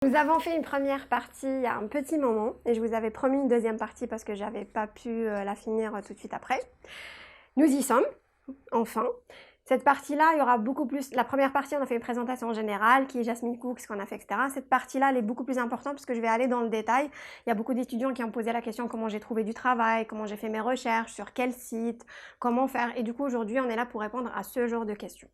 Nous avons fait une première partie il y a un petit moment et je vous avais promis une deuxième partie parce que j'avais pas pu la finir tout de suite après. Nous y sommes, enfin. Cette partie-là, il y aura beaucoup plus. La première partie, on a fait une présentation générale qui est Jasmine Cook, ce qu'on a fait, etc. Cette partie-là, elle est beaucoup plus importante parce que je vais aller dans le détail. Il y a beaucoup d'étudiants qui ont posé la question comment j'ai trouvé du travail, comment j'ai fait mes recherches, sur quel site, comment faire. Et du coup, aujourd'hui, on est là pour répondre à ce genre de questions.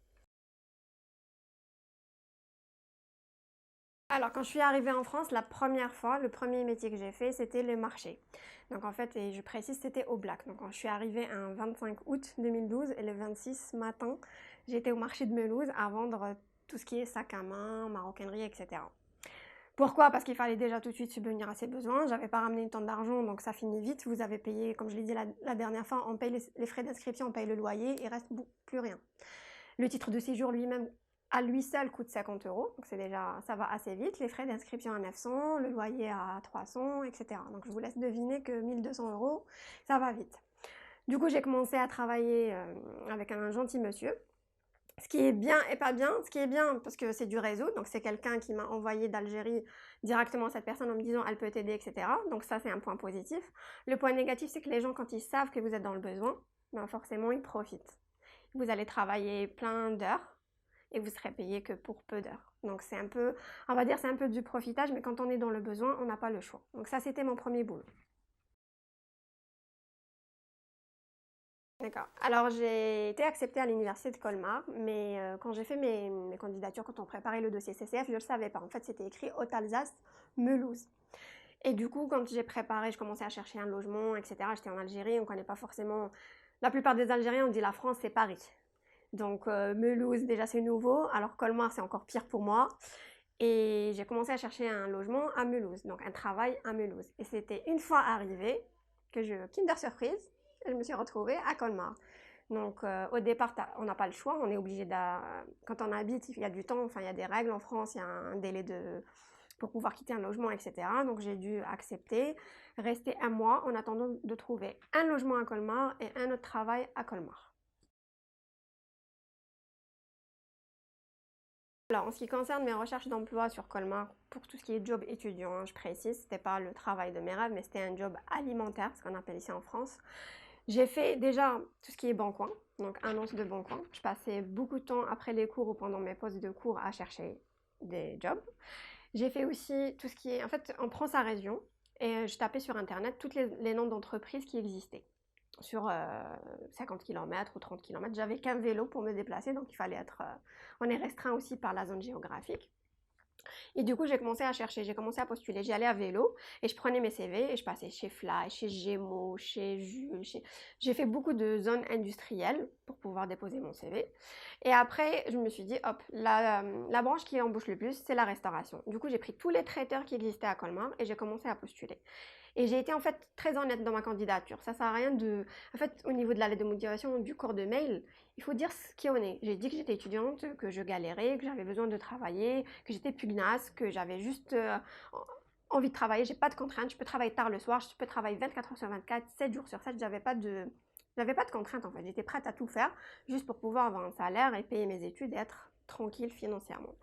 Alors, quand je suis arrivée en France, la première fois, le premier métier que j'ai fait, c'était le marché. Donc, en fait, et je précise, c'était au Black. Donc, quand je suis arrivée un 25 août 2012 et le 26 matin, j'étais au marché de Melouse à vendre tout ce qui est sac à main, maroquinerie, etc. Pourquoi? Parce qu'il fallait déjà tout de suite subvenir à ses besoins. J'avais pas ramené une tonne d'argent, donc ça finit vite. Vous avez payé, comme je l'ai dit la dernière fois, on paye les frais d'inscription, on paye le loyer, il reste plus rien. Le titre de séjour lui-même, à lui seul, coûte 50 euros, donc c'est déjà, ça va assez vite. Les frais d'inscription à 900, le loyer à 300, etc. Donc je vous laisse deviner que 1200 euros, ça va vite. Du coup, j'ai commencé à travailler avec un gentil monsieur. Ce qui est bien et pas bien, ce qui est bien parce que c'est du réseau, donc c'est quelqu'un qui m'a envoyé d'Algérie directement à cette personne en me disant elle peut t'aider, etc. Donc ça c'est un point positif. Le point négatif c'est que les gens quand ils savent que vous êtes dans le besoin, ben forcément ils profitent. Vous allez travailler plein d'heures et vous serez payé que pour peu d'heures. Donc c'est un peu, on va dire c'est un peu du profitage, mais quand on est dans le besoin, on n'a pas le choix. Donc ça c'était mon premier boulot. D'accord. Alors, j'ai été acceptée à l'université de Colmar, mais quand j'ai fait mes candidatures, quand on préparait le dossier CCF, je ne le savais pas. En fait, c'était écrit Haute-Alsace, Melouse. Et du coup, quand j'ai préparé, je commençais à chercher un logement, etc. J'étais en Algérie, on ne connaît pas forcément. La plupart des Algériens, on dit la France, c'est Paris. Donc, Melouse, déjà, c'est nouveau. Alors, Colmar, c'est encore pire pour moi. Et j'ai commencé à chercher un logement à Melouse, donc un travail à Melouse. Et c'était une fois arrivé que Kinder Surprise, je me suis retrouvée à Colmar. Donc au départ, on n'a pas le choix, on est obligé quand on habite, il y a du temps, enfin il y a des règles en France, il y a un délai pour pouvoir quitter un logement, etc. Donc j'ai dû accepter, rester un mois en attendant de trouver un logement à Colmar et un autre travail à Colmar. Alors, en ce qui concerne mes recherches d'emploi sur Colmar, pour tout ce qui est job étudiant, hein, je précise, c'était pas le travail de mes rêves, mais c'était un job alimentaire, ce qu'on appelle ici en France. J'ai fait déjà tout ce qui est bon coin, donc annonce de bon coin. Je passais beaucoup de temps après les cours ou pendant mes pauses de cours à chercher des jobs. J'ai fait aussi tout ce qui est, en fait, on prend sa région et je tapais sur internet tous les noms d'entreprises qui existaient sur 50 km ou 30 km. J'avais qu'un vélo pour me déplacer, donc il fallait être. On est restreint aussi par la zone géographique. Et du coup, j'ai commencé à chercher, j'ai commencé à postuler. J'y allais à vélo et je prenais mes CV et je passais chez Fly, chez Gémeaux, chez Jules. J'ai fait beaucoup de zones industrielles pour pouvoir déposer mon CV. Et après, je me suis dit, hop, la branche qui embauche le plus, c'est la restauration. Du coup, j'ai pris tous les traiteurs qui existaient à Colmar et j'ai commencé à postuler. Et j'ai été en fait très honnête dans ma candidature. Ça sert à rien de. En fait, au niveau de la lettre de motivation, du corps de mail, il faut dire ce qui en est. J'ai dit que j'étais étudiante, que je galérais, que j'avais besoin de travailler, que j'étais pugnace, que j'avais juste envie de travailler. J'ai pas de contraintes. Je peux travailler tard le soir, je peux travailler 24 heures sur 24, 7 jours sur 7. J'avais pas de contraintes en fait. J'étais prête à tout faire juste pour pouvoir avoir un salaire et payer mes études et être tranquille financièrement.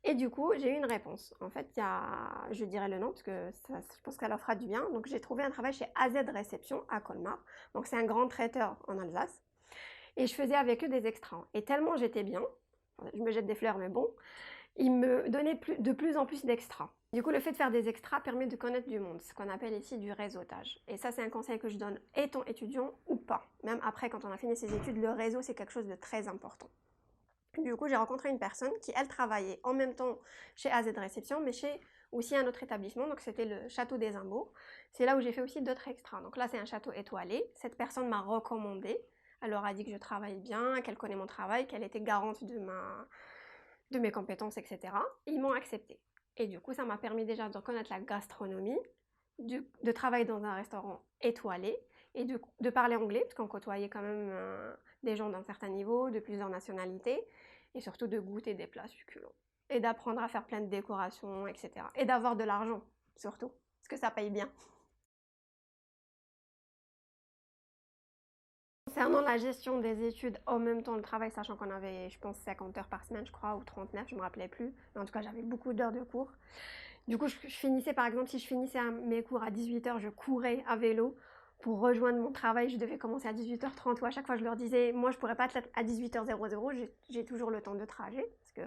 Et du coup, j'ai eu une réponse. En fait, je dirais le nom parce que je pense qu'elle leur fera du bien. Donc, j'ai trouvé un travail chez AZ Réception à Colmar. Donc, c'est un grand traiteur en Alsace. Et je faisais avec eux des extras. Et tellement j'étais bien, je me jette des fleurs, mais bon, ils me donnaient de plus en plus d'extras. Du coup, le fait de faire des extras permet de connaître du monde, ce qu'on appelle ici du réseautage. Et ça, c'est un conseil que je donne, étant étudiant ou pas. Même après, quand on a fini ses études, le réseau, c'est quelque chose de très important. Du coup, j'ai rencontré une personne qui, elle, travaillait en même temps chez AZ Réception, mais chez aussi un autre établissement, donc c'était le Château des Imbeaux. C'est là où j'ai fait aussi d'autres extras. Donc là, c'est un château étoilé. Cette personne m'a recommandé. Elle leur a dit que je travaille bien, qu'elle connaît mon travail, qu'elle était garante de mes compétences, etc. Et ils m'ont accepté. Et du coup, ça m'a permis déjà de connaître la gastronomie, de travailler dans un restaurant étoilé et de parler anglais, parce qu'on côtoyait quand même des gens d'un certain niveau, de plusieurs nationalités, et surtout de goûter des plats succulents. Et d'apprendre à faire plein de décorations, etc. Et d'avoir de l'argent, surtout, parce que ça paye bien. Concernant la gestion des études en même temps le travail, sachant qu'on avait, je pense, 50 heures par semaine, je crois, ou 39, je ne me rappelais plus. Mais en tout cas, j'avais beaucoup d'heures de cours. Du coup, je finissais, par exemple, si je finissais mes cours à 18h, je courais à vélo pour rejoindre mon travail. Je devais commencer à 18h30 ou à chaque fois, je leur disais, moi, je pourrais pas être à 18h00, j'ai toujours le temps de trajet, parce que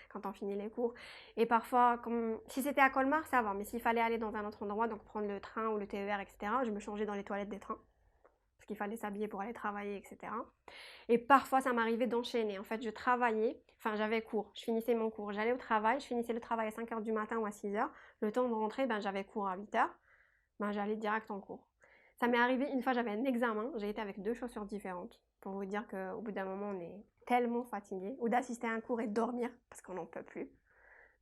quand on finit les cours. Et parfois, si c'était à Colmar, ça va, mais s'il fallait aller dans un autre endroit, donc prendre le train ou le TER, etc., je me changeais dans les toilettes des trains, parce qu'il fallait s'habiller pour aller travailler, etc. Et parfois, ça m'arrivait d'enchaîner. En fait, je travaillais, enfin, j'avais cours, je finissais mon cours, j'allais au travail, je finissais le travail à 5h du matin ou à 6h. Le temps de rentrer, ben, j'avais cours à 8h, ben, j'allais direct en cours. Ça m'est arrivé une fois, j'avais un examen, j'ai été avec 2 chaussures différentes, pour vous dire qu'au bout d'un moment, on est tellement fatigué, ou d'assister à un cours et de dormir, parce qu'on n'en peut plus.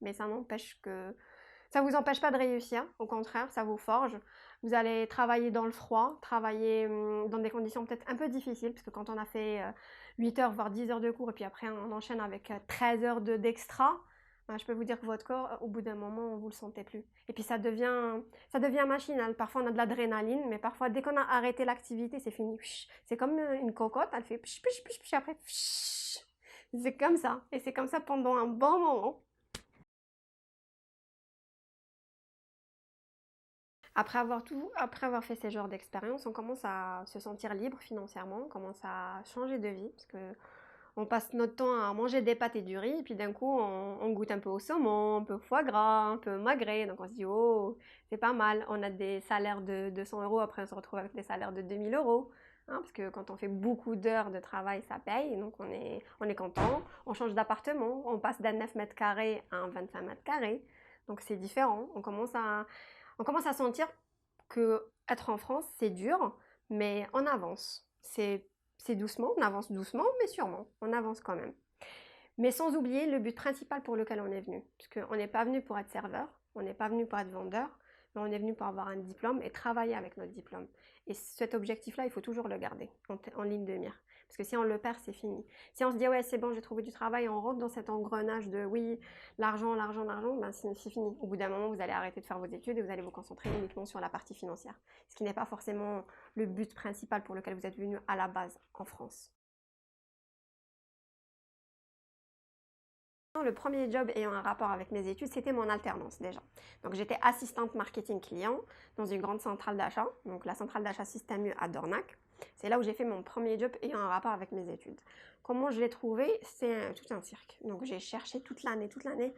Mais ça vous empêche pas de réussir, au contraire, ça vous forge. Vous allez travailler dans le froid, travailler dans des conditions peut-être un peu difficiles, parce que quand on a fait 8 heures, voire 10 heures de cours, et puis après on enchaîne avec 13 heures d'extra, ben, je peux vous dire que votre corps, au bout d'un moment, vous le sentez plus. Et puis ça devient machinal. Parfois on a de l'adrénaline, mais parfois dès qu'on a arrêté l'activité, c'est fini. C'est comme une cocotte, elle fait psh, psh, psh, psh, après psh. C'est comme ça. Et c'est comme ça pendant un bon moment. Après avoir fait ces genres d'expériences, on commence à se sentir libre financièrement, on commence à changer de vie, parce que on passe notre temps à manger des pâtes et du riz, et puis d'un coup, on goûte un peu au saumon, un peu au foie gras, un peu magret, donc on se dit, oh, c'est pas mal, on a des salaires de 200 euros, après on se retrouve avec des salaires de 2000 euros, hein, parce que quand on fait beaucoup d'heures de travail, ça paye, donc on est content, on change d'appartement, on passe d'un 9 mètres carrés à un 25 mètres carrés, donc c'est différent, on commence à sentir que être en France, c'est dur, mais on avance. C'est doucement, on avance doucement, mais sûrement, on avance quand même. Mais sans oublier le but principal pour lequel on est venu. Parce qu'on n'est pas venu pour être serveur, on n'est pas venu pour être vendeur, mais on est venu pour avoir un diplôme et travailler avec notre diplôme. Et cet objectif-là, il faut toujours le garder en ligne de mire. Parce que si on le perd, c'est fini. Si on se dit, ouais, c'est bon, j'ai trouvé du travail, on rentre dans cet engrenage de oui, l'argent, l'argent, l'argent, ben c'est fini. Au bout d'un moment, vous allez arrêter de faire vos études et vous allez vous concentrer uniquement sur la partie financière. Ce qui n'est pas forcément le but principal pour lequel vous êtes venu à la base en France. Le premier job ayant un rapport avec mes études, c'était mon alternance déjà. Donc j'étais assistante marketing client dans une grande centrale d'achat, donc la centrale d'achat Système U à Dornac. C'est là où j'ai fait mon premier job ayant un rapport avec mes études. Comment je l'ai trouvé? C'est tout un cirque. Donc j'ai cherché toute l'année, toute l'année.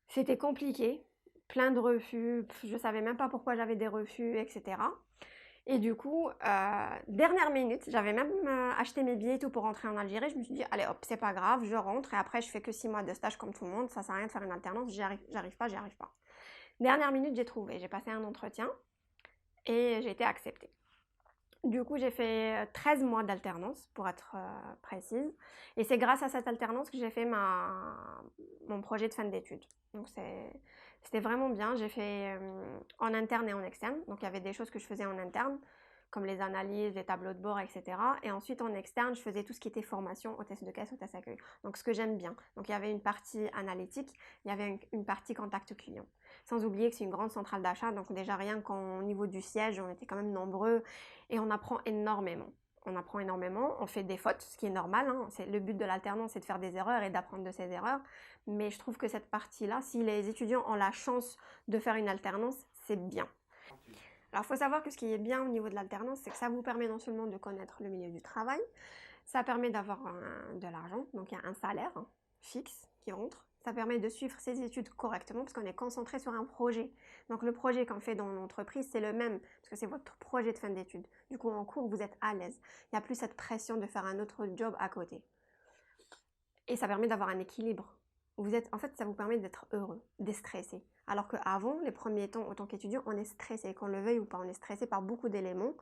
C'était compliqué, plein de refus, je savais même pas pourquoi j'avais des refus, etc. Et du coup, dernière minute, j'avais même acheté mes billets et tout pour rentrer en Algérie. Je me suis dit, allez hop, c'est pas grave, je rentre et après je fais que 6 mois de stage comme tout le monde. Ça sert à rien de faire une alternance, j'arrive pas, j'y arrive pas. Dernière minute, j'ai trouvé. J'ai passé un entretien et j'ai été acceptée. Du coup, j'ai fait 13 mois d'alternance, pour être précise. Et c'est grâce à cette alternance que j'ai fait mon projet de fin d'études. Donc, c'était vraiment bien. J'ai fait en interne et en externe. Donc, il y avait des choses que je faisais en interne, comme les analyses, les tableaux de bord, etc. Et ensuite, en externe, je faisais tout ce qui était formation, hôtesse de caisse, hôtesse accueil. Donc, ce que j'aime bien. Donc, il y avait une partie analytique, il y avait une partie contact client. Sans oublier que c'est une grande centrale d'achat. Donc, déjà, rien qu'au niveau du siège, on était quand même nombreux. Et on apprend énormément. On apprend énormément, on fait des fautes, ce qui est normal. Hein. Le but de l'alternance, c'est de faire des erreurs et d'apprendre de ces erreurs. Mais je trouve que cette partie-là, si les étudiants ont la chance de faire une alternance, c'est bien. Alors, il faut savoir que ce qui est bien au niveau de l'alternance, c'est que ça vous permet non seulement de connaître le milieu du travail, ça permet d'avoir de l'argent, donc il y a un salaire fixe qui rentre. Ça permet de suivre ses études correctement parce qu'on est concentré sur un projet. Donc le projet qu'on fait dans l'entreprise, c'est le même parce que c'est votre projet de fin d'études. Du coup, en cours, vous êtes à l'aise. Il n'y a plus cette pression de faire un autre job à côté. Et ça permet d'avoir un équilibre. En fait, ça vous permet d'être heureux, déstressé. Alors qu'avant, les premiers temps, en tant qu'étudiant, on est stressé, qu'on le veuille ou pas, on est stressé par beaucoup d'éléments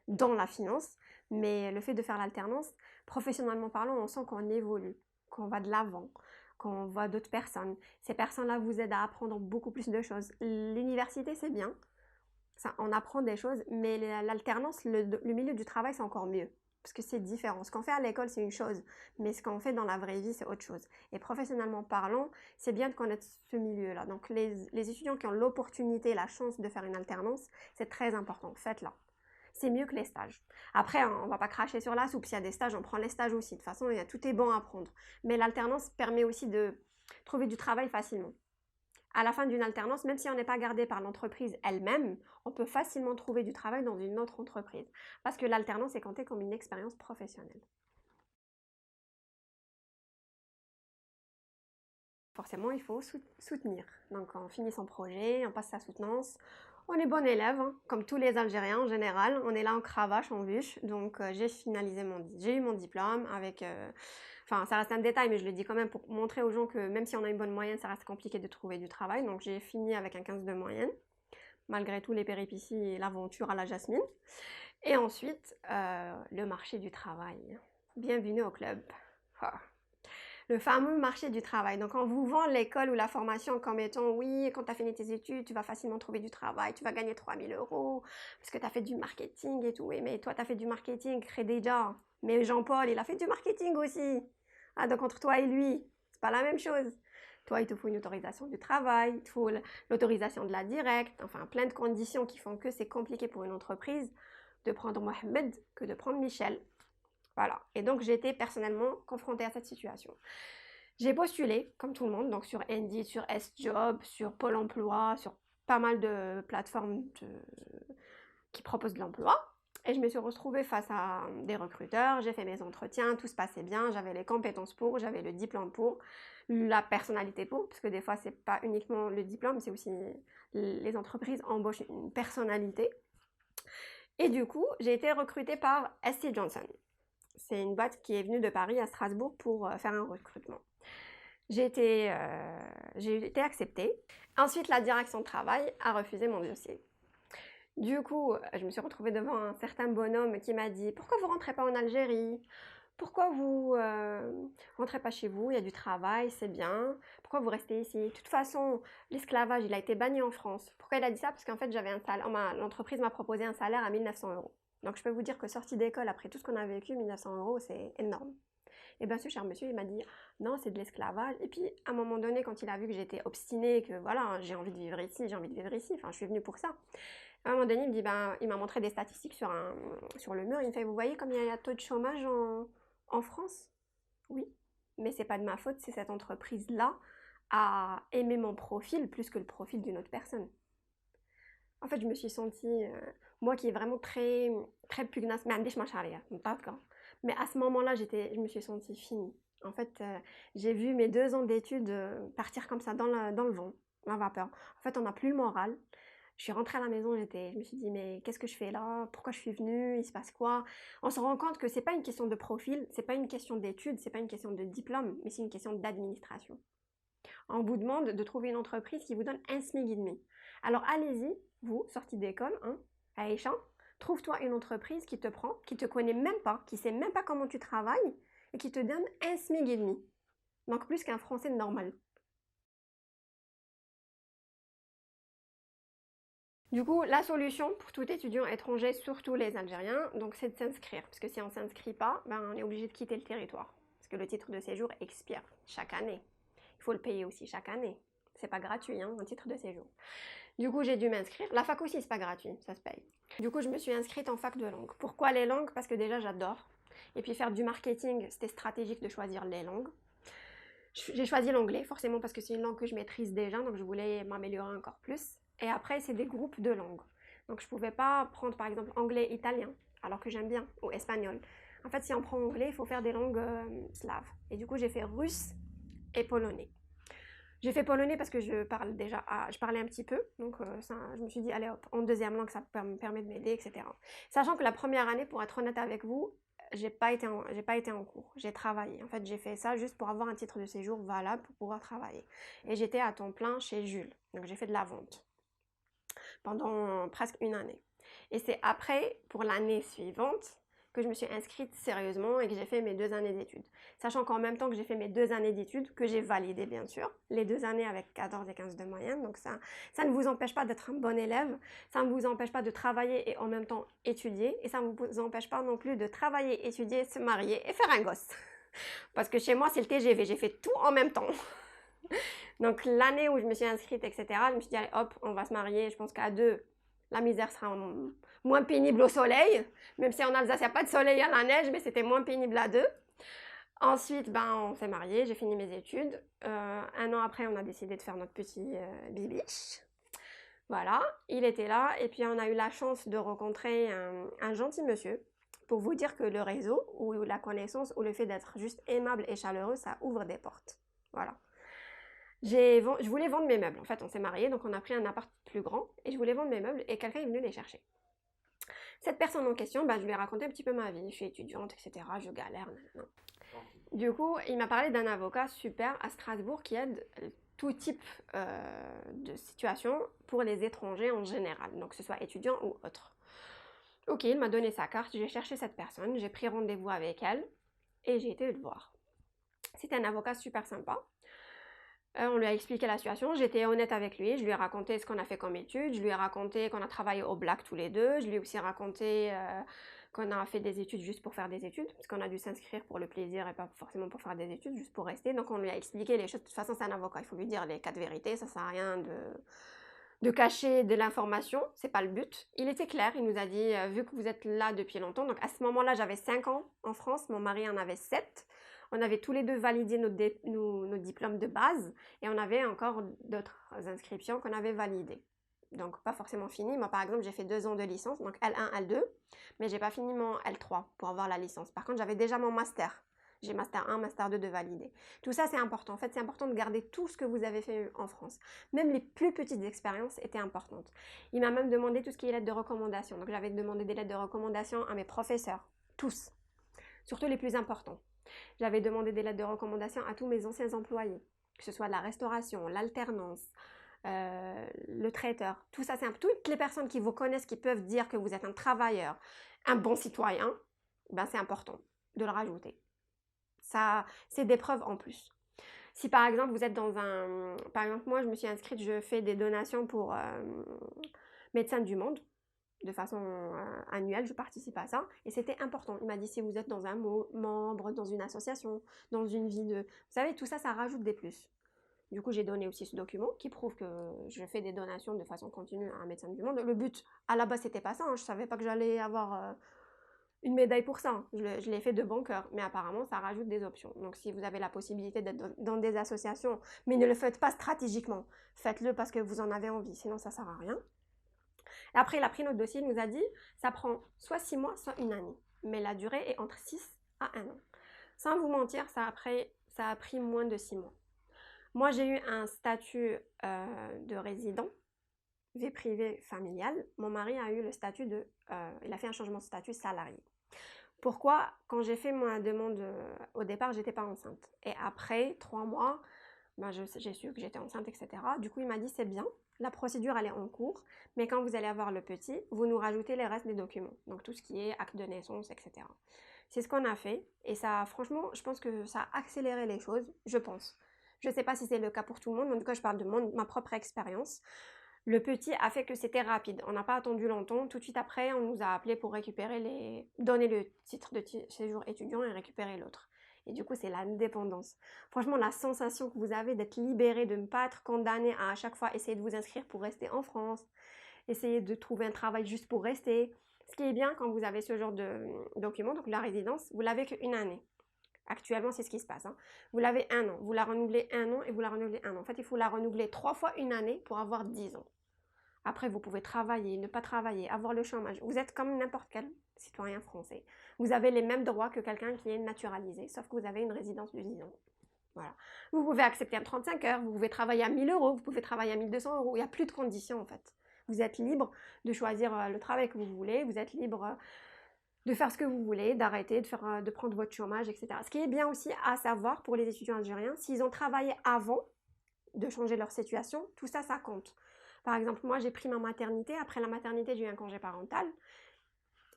dans la finance, mais le fait de faire l'alternance, professionnellement parlant, on sent qu'on évolue, qu'on va de l'avant, qu'on voit d'autres personnes. Ces personnes-là vous aident à apprendre beaucoup plus de choses. L'université, c'est bien, ça, on apprend des choses, mais l'alternance, le milieu du travail, c'est encore mieux. Parce que c'est différent. Ce qu'on fait à l'école, c'est une chose, mais ce qu'on fait dans la vraie vie, c'est autre chose. Et professionnellement parlant, c'est bien de connaître ce milieu-là. Donc les étudiants qui ont l'opportunité, la chance de faire une alternance, c'est très important. Faites-la. C'est mieux que les stages. Après, on va pas cracher sur la soupe. S'il y a des stages, on prend les stages aussi. De toute façon, tout est bon à prendre. Mais l'alternance permet aussi de trouver du travail facilement. à la fin d'une alternance, même si on n'est pas gardé par l'entreprise elle-même, on peut facilement trouver du travail dans une autre entreprise. Parce que l'alternance est comptée comme une expérience professionnelle. Forcément, il faut soutenir. Donc, on finit son projet, on passe sa soutenance. On est bon élève, hein, comme tous les Algériens en général. On est là en cravache, en bûche. Donc, j'ai eu mon diplôme avec... Enfin, ça reste un détail, mais je le dis quand même pour montrer aux gens que même si on a une bonne moyenne, ça reste compliqué de trouver du travail. Donc, j'ai fini avec un 15 de moyenne, malgré tous les péripéties et l'aventure à la Jasmine. Et ensuite, le marché du travail. Bienvenue au club. Ah. Le fameux marché du travail. Donc, on vous vend l'école ou la formation comme étant, oui, quand tu as fini tes études, tu vas facilement trouver du travail, tu vas gagner 3000 euros parce que tu as fait du marketing et tout. Oui, mais toi, tu as fait du marketing, déjà. Mais Jean-Paul, il a fait du marketing aussi. Ah, donc, entre toi et lui, c'est pas la même chose. Toi, il te faut une autorisation du travail, il te faut l'autorisation de la directe, enfin, plein de conditions qui font que c'est compliqué pour une entreprise de prendre Mohamed que de prendre Michel. Voilà. Et donc, j'ai été personnellement confrontée à cette situation. J'ai postulé, comme tout le monde, donc sur Indeed, sur S-Job, sur Pôle emploi, sur pas mal de plateformes qui proposent de l'emploi. Et je me suis retrouvée face à des recruteurs, j'ai fait mes entretiens, tout se passait bien, j'avais les compétences pour, j'avais le diplôme pour, la personnalité pour, parce que des fois, c'est pas uniquement le diplôme, c'est aussi les entreprises embauchent une personnalité. Et du coup, j'ai été recrutée par SC Johnson. C'est une boîte qui est venue de Paris à Strasbourg pour faire un recrutement. J'ai été acceptée. Ensuite, la direction de travail a refusé mon dossier. Du coup, je me suis retrouvée devant un certain bonhomme qui m'a dit « Pourquoi vous ne rentrez pas en Algérie ? Pourquoi vous ne rentrez pas chez vous ? Il y a du travail, c'est bien. Pourquoi vous restez ici ? De toute façon, l'esclavage, il a été banni en France. » Pourquoi il a dit ça ? Parce qu'en fait, l'entreprise m'a proposé un salaire à 1900 euros. Donc, je peux vous dire que sortie d'école, après tout ce qu'on a vécu, 1900 euros, c'est énorme. Et bien, ce cher monsieur, il m'a dit non, c'est de l'esclavage. Et puis, à un moment donné, quand il a vu que j'étais obstinée, que voilà, j'ai envie de vivre ici, enfin, je suis venue pour ça. À un moment donné, il m'a montré des statistiques sur le mur. Il me fait, vous voyez comme il y a un taux de chômage en France ? Oui, mais c'est pas de ma faute, c'est cette entreprise-là a aimé mon profil plus que le profil d'une autre personne. En fait, je me suis sentie, moi qui est vraiment très, très pugnace, mais pas de cas. Mais à ce moment-là, je me suis sentie finie. En fait, j'ai vu mes 2 ans d'études partir comme ça dans le vent, la vapeur. En fait, on n'a plus le moral. Je suis rentrée à la maison, je me suis dit, mais qu'est-ce que je fais là ? Pourquoi je suis venue ? Il se passe quoi ? On se rend compte que c'est pas une question de profil, c'est pas une question d'études, c'est pas une question de diplôme, mais c'est une question d'administration. On vous demande de trouver une entreprise qui vous donne un SMIC et demi. Alors allez-y, vous, sortie d'école, hein, Aïcha, trouve-toi une entreprise qui te prend, qui te connaît même pas, qui sait même pas comment tu travailles et qui te donne un SMIC et demi. Donc plus qu'un français normal. Du coup, la solution pour tout étudiant étranger, surtout les Algériens, donc c'est de s'inscrire. Parce que si on ne s'inscrit pas, ben, on est obligé de quitter le territoire. Parce que le titre de séjour expire chaque année. Il faut le payer aussi chaque année. C'est pas gratuit, hein, un titre de séjour. Du coup, j'ai dû m'inscrire. La fac aussi, c'est pas gratuit, ça se paye. Du coup, je me suis inscrite en fac de langue. Pourquoi les langues ? Parce que déjà, j'adore. Et puis faire du marketing, c'était stratégique de choisir les langues. J'ai choisi l'anglais, forcément, parce que c'est une langue que je maîtrise déjà, donc je voulais m'améliorer encore plus. Et après, c'est des groupes de langues. Donc, je pouvais pas prendre, par exemple, anglais-italien, alors que j'aime bien, ou espagnol. En fait, si on prend anglais, il faut faire des langues slaves. Et du coup, j'ai fait russe et polonais. J'ai fait polonais parce que je parlais un petit peu, donc je me suis dit, allez hop, en deuxième langue, ça me permet de m'aider, etc. Sachant que la première année, pour être honnête avec vous, j'ai pas été en cours, j'ai travaillé. En fait, j'ai fait ça juste pour avoir un titre de séjour valable pour pouvoir travailler. Et j'étais à temps plein chez Jules, donc j'ai fait de la vente pendant presque une année. Et c'est après, pour l'année suivante, que je me suis inscrite sérieusement et que j'ai fait mes 2 années d'études. Sachant qu'en même temps que j'ai fait mes 2 années d'études, que j'ai validé bien sûr, les 2 années avec 14 et 15 de moyenne, donc ça ne vous empêche pas d'être un bon élève, ça ne vous empêche pas de travailler et en même temps étudier, et ça ne vous empêche pas non plus de travailler, étudier, se marier et faire un gosse. Parce que chez moi, c'est le TGV, j'ai fait tout en même temps. Donc l'année où je me suis inscrite, etc., je me suis dit, allez hop, on va se marier, je pense qu'à 2, la misère sera moins pénible au soleil, même si en Alsace il n'y a pas de soleil, il y a la neige, mais c'était moins pénible à 2. Ensuite, ben, on s'est mariés, j'ai fini mes études. Un an après, on a décidé de faire notre petit bibiche. Voilà, il était là et puis on a eu la chance de rencontrer un gentil monsieur. Pour vous dire que le réseau ou la connaissance ou le fait d'être juste aimable et chaleureux, ça ouvre des portes. Voilà. Je voulais vendre mes meubles. En fait, on s'est mariés, donc on a pris un appart plus grand et je voulais vendre mes meubles et quelqu'un est venu les chercher. Cette personne en question, bah, je lui ai raconté un petit peu ma vie. Je suis étudiante, etc. Je galère. Non. Du coup, il m'a parlé d'un avocat super à Strasbourg qui aide tout type de situation pour les étrangers en général, donc que ce soit étudiant ou autre. Ok, il m'a donné sa carte, j'ai cherché cette personne, j'ai pris rendez-vous avec elle et j'ai été le voir. C'était un avocat super sympa. On lui a expliqué la situation, j'étais honnête avec lui, je lui ai raconté ce qu'on a fait comme études, je lui ai raconté qu'on a travaillé au Black tous les deux, je lui ai aussi raconté qu'on a fait des études juste pour faire des études, parce qu'on a dû s'inscrire pour le plaisir et pas forcément pour faire des études, juste pour rester. Donc on lui a expliqué les choses, de toute façon c'est un avocat, il faut lui dire les quatre vérités, ça sert à rien de cacher de l'information, c'est pas le but. Il était clair, il nous a dit, vu que vous êtes là depuis longtemps, donc à ce moment-là j'avais 5 ans en France, mon mari en avait 7. On avait tous les deux validé nos diplômes de base et on avait encore d'autres inscriptions qu'on avait validées. Donc pas forcément fini. Moi par exemple j'ai fait 2 ans de licence, donc L1, L2, mais j'ai pas fini mon L3 pour avoir la licence. Par contre j'avais déjà mon master. J'ai master 1, master 2 de valider. Tout ça c'est important. En fait c'est important de garder tout ce que vous avez fait en France. Même les plus petites expériences étaient importantes. Il m'a même demandé tout ce qui est lettres de recommandation. Donc j'avais demandé des lettres de recommandation à mes professeurs, tous, surtout les plus importants. J'avais demandé des lettres de recommandation à tous mes anciens employés, que ce soit la restauration, l'alternance, le traiteur. Tout ça, c'est toutes les personnes qui vous connaissent, qui peuvent dire que vous êtes un travailleur, un bon citoyen, ben c'est important de le rajouter. Ça, c'est des preuves en plus. Si par exemple vous êtes dans un... Par exemple moi je me suis inscrite, je fais des donations pour Médecins du Monde. De façon annuelle, je participe à ça et c'était important. Il m'a dit si vous êtes dans un membre, dans une association, dans une vie de... Vous savez, tout ça, ça rajoute des plus. Du coup, j'ai donné aussi ce document qui prouve que je fais des donations de façon continue à un médecin du monde. Le but, à la base, c'était pas ça. Hein. Je savais pas que j'allais avoir une médaille pour ça. Je l'ai fait de bon cœur. Mais apparemment, ça rajoute des options. Donc, si vous avez la possibilité d'être dans des associations, mais ne le faites pas stratégiquement, faites-le parce que vous en avez envie. Sinon, ça sert à rien. Après, il a pris notre dossier, il nous a dit, ça prend soit 6 mois, soit une année. Mais la durée est entre 6 à 1 an. Sans vous mentir, ça a pris moins de 6 mois. Moi, j'ai eu un statut de résident, vie privée familiale. Mon mari a eu le statut de... il a fait un changement de statut salarié. Pourquoi? Quand j'ai fait ma demande au départ, j'étais pas enceinte. Et après 3 mois, ben j'ai su que j'étais enceinte, etc. Du coup, il m'a dit, c'est bien, la procédure, elle est en cours, mais quand vous allez avoir le petit, vous nous rajoutez les restes des documents. Donc, tout ce qui est acte de naissance, etc. C'est ce qu'on a fait. Et ça, franchement, je pense que ça a accéléré les choses, je pense. Je ne sais pas si c'est le cas pour tout le monde, mais en tout cas, je parle de ma propre expérience. Le petit a fait que c'était rapide. On n'a pas attendu longtemps. Tout de suite après, on nous a appelé pour donner le titre de séjour étudiant et récupérer l'autre. Et du coup, c'est l'indépendance. Franchement, la sensation que vous avez d'être libéré, de ne pas être condamné à chaque fois essayer de vous inscrire pour rester en France, essayer de trouver un travail juste pour rester. Ce qui est bien quand vous avez ce genre de document, donc la résidence, vous l'avez qu'une année. Actuellement, c'est ce qui se passe. Hein. Vous l'avez 1 an, vous la renouvelez 1 an et vous la renouvelez 1 an. En fait, il faut la renouveler 3 fois une année pour avoir 10 ans. Après, vous pouvez travailler, ne pas travailler, avoir le chômage. Vous êtes comme n'importe quel citoyen français. Vous avez les mêmes droits que quelqu'un qui est naturalisé, sauf que vous avez une résidence de 10 ans. Voilà. Vous pouvez accepter un 35 heures, vous pouvez travailler à 1000 euros, vous pouvez travailler à 1200 euros. Il n'y a plus de conditions en fait. Vous êtes libre de choisir le travail que vous voulez, vous êtes libre de faire ce que vous voulez, d'arrêter, de prendre votre chômage, etc. Ce qui est bien aussi à savoir pour les étudiants algériens, s'ils ont travaillé avant de changer leur situation, tout ça, ça compte. Par exemple, moi, j'ai pris ma maternité. Après la maternité, j'ai eu un congé parental.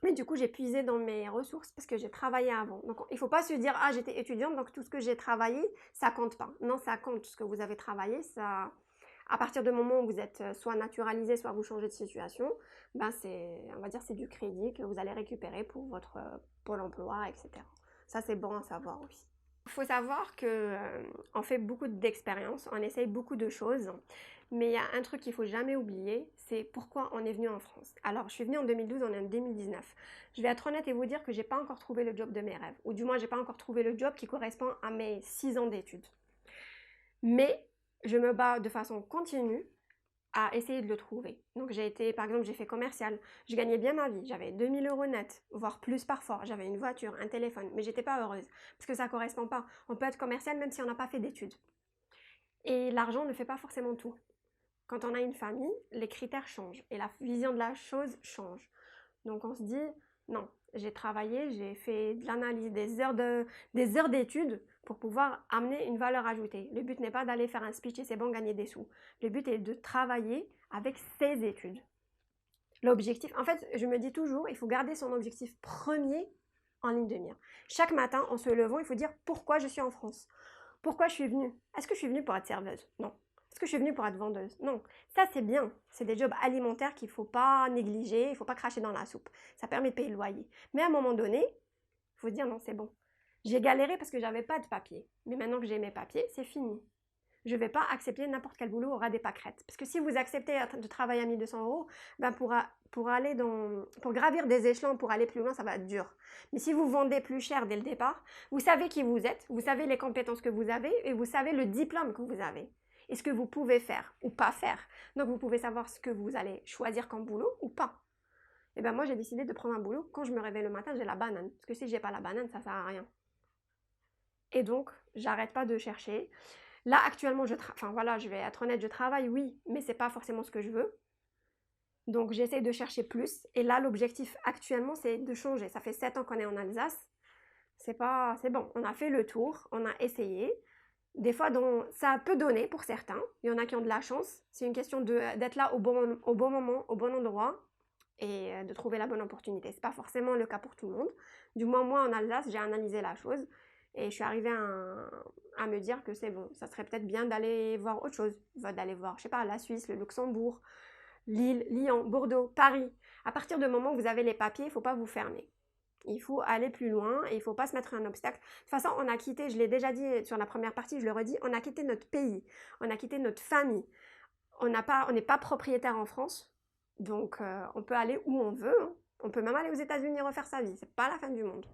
Mais du coup, j'ai puisé dans mes ressources parce que j'ai travaillé avant. Donc, il ne faut pas se dire, ah, j'étais étudiante, donc tout ce que j'ai travaillé, ça compte pas. Non, ça compte. Ce que vous avez travaillé, ça... À partir du moment où vous êtes soit naturalisé, soit vous changez de situation, ben on va dire, c'est du crédit que vous allez récupérer pour votre Pôle emploi, etc. Ça, c'est bon à savoir aussi. Il faut savoir que on fait beaucoup d'expériences, on essaye beaucoup de choses, mais il y a un truc qu'il faut jamais oublier, c'est pourquoi on est venu en France. Alors, je suis venue en 2012, on est en 2019. Je vais être honnête et vous dire que j'ai pas encore trouvé le job de mes rêves, ou du moins j'ai pas encore trouvé le job qui correspond à mes 6 ans d'études. Mais je me bats de façon continue à essayer de le trouver. Donc j'ai été, par exemple, j'ai fait commercial, je gagnais bien ma vie, j'avais 2 000 € net, voire plus parfois, j'avais une voiture, un téléphone, mais j'étais pas heureuse, parce que ça correspond pas. On peut être commercial même si on n'a pas fait d'études. Et l'argent ne fait pas forcément tout. Quand on a une famille, les critères changent, et la vision de la chose change. Donc on se dit, non, j'ai travaillé, j'ai fait de l'analyse, des heures d'études pour pouvoir amener une valeur ajoutée. Le but n'est pas d'aller faire un speech et c'est bon, gagner des sous. Le but est de travailler avec ses études. L'objectif, en fait, je me dis toujours, il faut garder son objectif premier en ligne de mire. Chaque matin, en se levant, il faut dire pourquoi je suis en France. Pourquoi je suis venue. Est-ce que je suis venue pour être serveuse? Non. Est-ce que je suis venue pour être vendeuse? Non. Ça, c'est bien. C'est des jobs alimentaires qu'il ne faut pas négliger, il ne faut pas cracher dans la soupe. Ça permet de payer le loyer. Mais à un moment donné, il faut se dire non, c'est bon. J'ai galéré parce que j'avais pas de papier. Mais maintenant que j'ai mes papiers, c'est fini. Je ne vais pas accepter n'importe quel boulot aura des pâquerettes. Parce que si vous acceptez de travailler à 1 200 €, ben pour gravir des échelons, pour aller plus loin, ça va être dur. Mais si vous vendez plus cher dès le départ, vous savez qui vous êtes, vous savez les compétences que vous avez et vous savez le diplôme que vous avez. Et ce que vous pouvez faire ou pas faire. Donc vous pouvez savoir ce que vous allez choisir comme boulot ou pas. Et ben moi j'ai décidé de prendre un boulot. Quand je me réveille le matin, j'ai la banane. Parce que si j'ai pas la banane, ça sert à rien. Et donc, j'arrête pas de chercher. Là, actuellement, je vais être honnête, je travaille, oui, mais c'est pas forcément ce que je veux. Donc, j'essaie de chercher plus. Et là, l'objectif actuellement, c'est de changer. Ça fait 7 ans qu'on est en Alsace. C'est bon. On a fait le tour, on a essayé. Des fois, ça peut donner pour certains. Il y en a qui ont de la chance. C'est une question d'être là au bon moment, au bon endroit et de trouver la bonne opportunité. C'est pas forcément le cas pour tout le monde. Du moins, moi, en Alsace, j'ai analysé la chose et je suis arrivée à me dire que c'est bon. Ça serait peut-être bien d'aller voir autre chose. D'aller voir, je sais pas, la Suisse, le Luxembourg, Lille, Lyon, Bordeaux, Paris. À partir du moment où vous avez les papiers, il ne faut pas vous fermer. Il faut aller plus loin et il ne faut pas se mettre un obstacle. De toute façon, on a quitté, je l'ai déjà dit sur la première partie, je le redis, on a quitté notre pays, on a quitté notre famille. On n'est pas propriétaire en France, donc on peut aller où on veut. Hein. On peut même aller aux États-Unis refaire sa vie, c'est pas la fin du monde.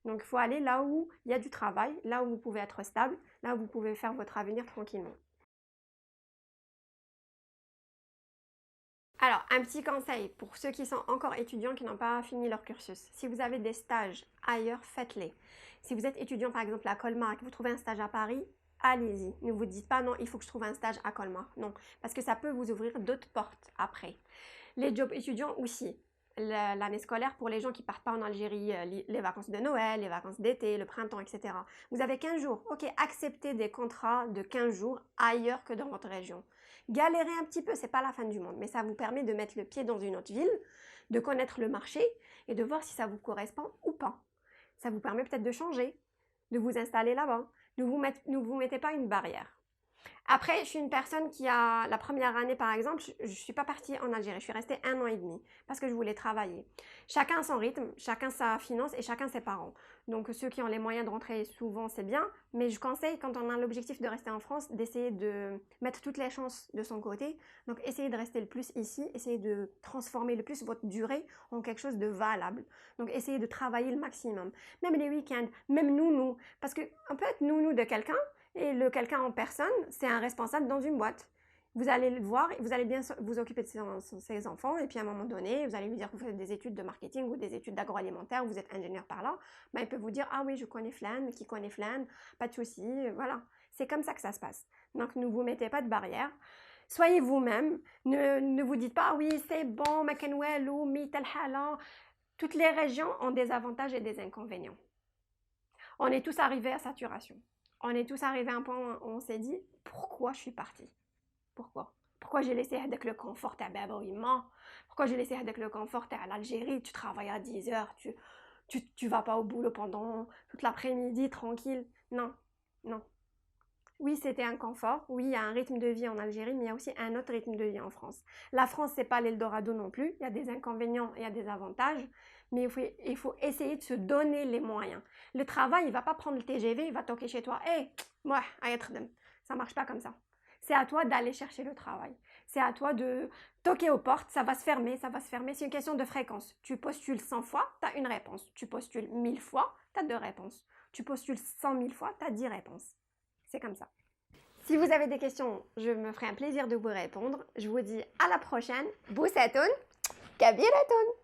Donc il faut aller là où il y a du travail, là où vous pouvez être stable, là où vous pouvez faire votre avenir tranquillement. Alors, un petit conseil pour ceux qui sont encore étudiants, qui n'ont pas fini leur cursus. Si vous avez des stages ailleurs, faites-les. Si vous êtes étudiant, par exemple, à Colmar, et que vous trouvez un stage à Paris, allez-y. Ne vous dites pas, non, il faut que je trouve un stage à Colmar. Non, parce que ça peut vous ouvrir d'autres portes après. Les jobs étudiants aussi. L'année scolaire pour les gens qui partent pas en Algérie, les vacances de Noël, les vacances d'été, le printemps, etc. Vous avez 15 jours. Ok, acceptez des contrats de 15 jours ailleurs que dans votre région. Galérez un petit peu, c'est pas la fin du monde, mais ça vous permet de mettre le pied dans une autre ville, de connaître le marché et de voir si ça vous correspond ou pas. Ça vous permet peut-être de changer, de vous installer là-bas. Ne vous mettez pas une barrière. Après, je suis une personne qui a, la première année par exemple, je ne suis pas partie en Algérie, je suis restée 1 an et demi parce que je voulais travailler. Chacun son rythme, chacun sa finance et chacun ses parents. Donc ceux qui ont les moyens de rentrer souvent, c'est bien, mais je conseille quand on a l'objectif de rester en France, d'essayer de mettre toutes les chances de son côté. Donc essayez de rester le plus ici, essayez de transformer le plus votre durée en quelque chose de valable. Donc essayez de travailler le maximum. Même les week-ends, même nounou, parce qu'on peut être nounou de quelqu'un, et le quelqu'un en personne, c'est un responsable dans une boîte. Vous allez le voir, vous allez bien vous occuper de ses enfants, et puis à un moment donné, vous allez lui dire que vous faites des études de marketing ou des études d'agroalimentaire, vous êtes ingénieur par là, ben, il peut vous dire « Ah oui, je connais Flan, qui connaît Flan, pas de souci, voilà. » C'est comme ça que ça se passe. Donc ne vous mettez pas de barrière. Soyez vous-même, ne vous dites pas « Ah oui, c'est bon, Makenwell ou Mitel Hala. » Toutes les régions ont des avantages et des inconvénients. On est tous arrivés à saturation. On est tous arrivés à un point où on s'est dit pourquoi je suis partie. Pourquoi j'ai laissé avec le confort à Babaouima? Pourquoi j'ai laissé avec le confort à l'Algérie? Tu travailles à 10 heures, tu vas pas au boulot pendant toute l'après-midi tranquille. Non, non. Oui, c'était un confort. Oui, il y a un rythme de vie en Algérie, mais il y a aussi un autre rythme de vie en France. La France, c'est pas l'Eldorado non plus. Il y a des inconvénients et il y a des avantages, mais il faut essayer de se donner les moyens. Le travail, il va pas prendre le TGV, il va toquer chez toi. Hé, moi, ça marche pas comme ça. C'est à toi d'aller chercher le travail. C'est à toi de toquer aux portes, ça va se fermer, ça va se fermer. C'est une question de fréquence. Tu postules 100 fois, tu as une réponse. Tu postules 1000 fois, tu as deux réponses. Tu postules 100 000 fois, tu as 10 réponses. C'est comme ça. Si vous avez des questions, je me ferai un plaisir de vous répondre. Je vous dis à la prochaine. Bousatoun, Kabiratoun.